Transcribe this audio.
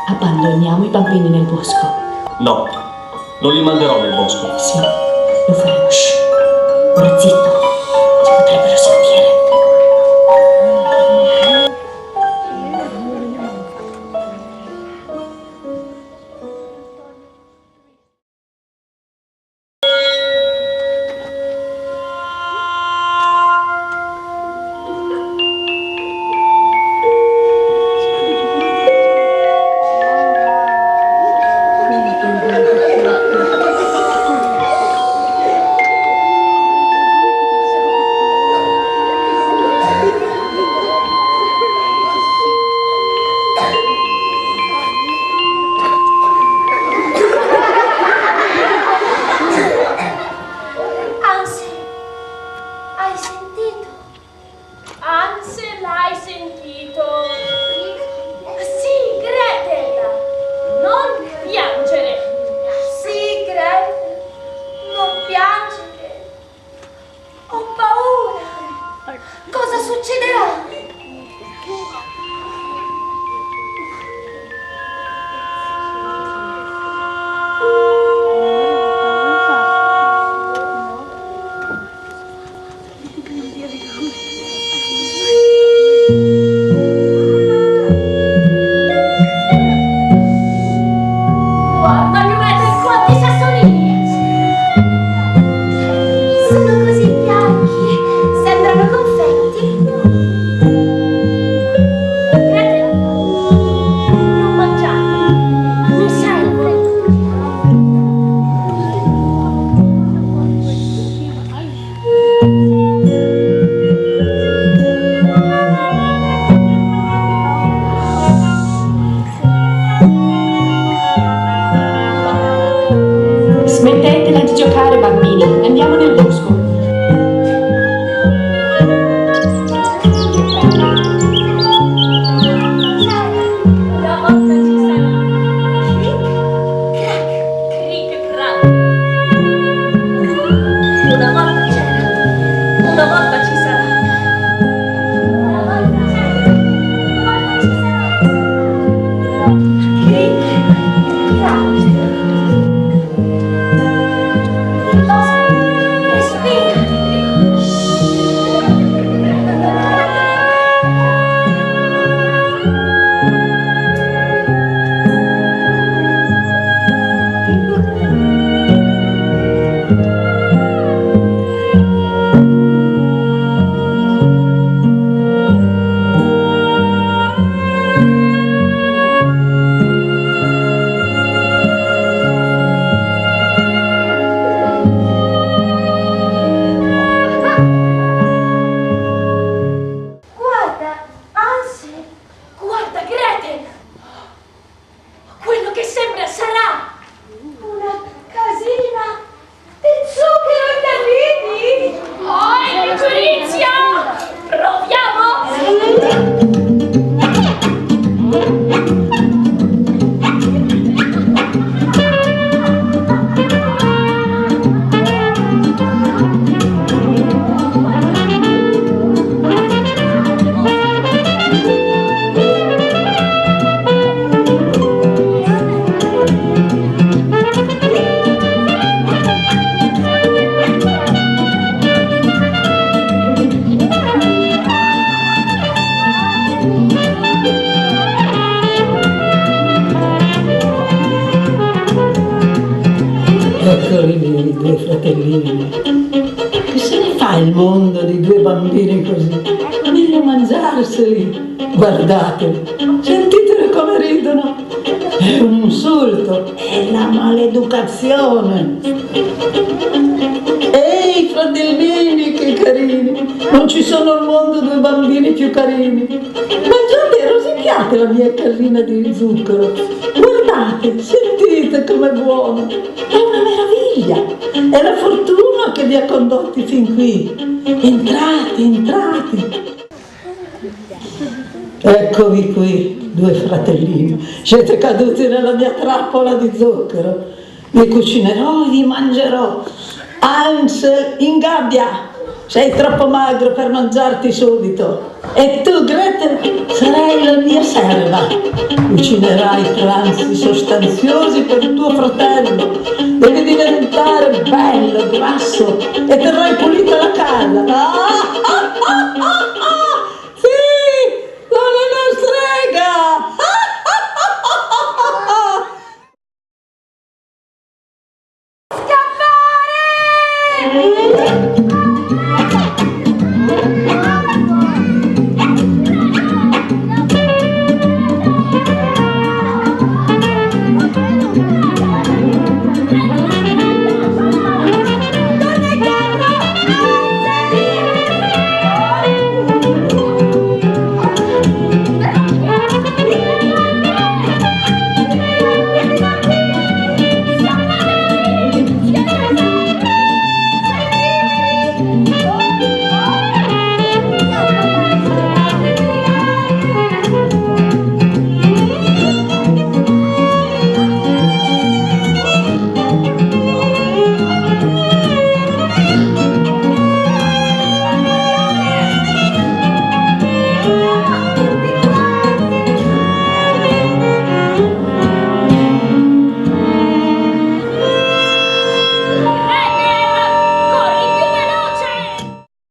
Abbandoniamo i bambini nel bosco. No, non li manderò nel bosco. Sì, lo faremo. Shh. Ora zitto, ci potrebbero sentire. Smettetela di giocare, bambini. Andiamo nel bosco. Eccoli lì, i due fratellini. Che se ne fa il mondo di due bambini così? Meglio mangiarseli. Guardate, sentitelo come ridono. È un insulto, è la maleducazione. Ehi, fratellini, che carini! Non ci sono al mondo due bambini più carini. Mangiate e rosicchiate la mia casina di zucchero. Guardate, sentite com'è buono. È una meraviglia. È la fortuna che vi ha condotti fin qui. Entrate, entrate. Eccovi qui, due fratellini. Siete caduti nella mia trappola di zucchero. Vi cucinerò e vi mangerò. Hans, in gabbia! Sei troppo magro per mangiarti subito. E tu, Gretel, sarai la mia serva. Cucinerai pranzi sostanziosi per tuo fratello. Devi diventare bello, grasso e terrai pulita la casa.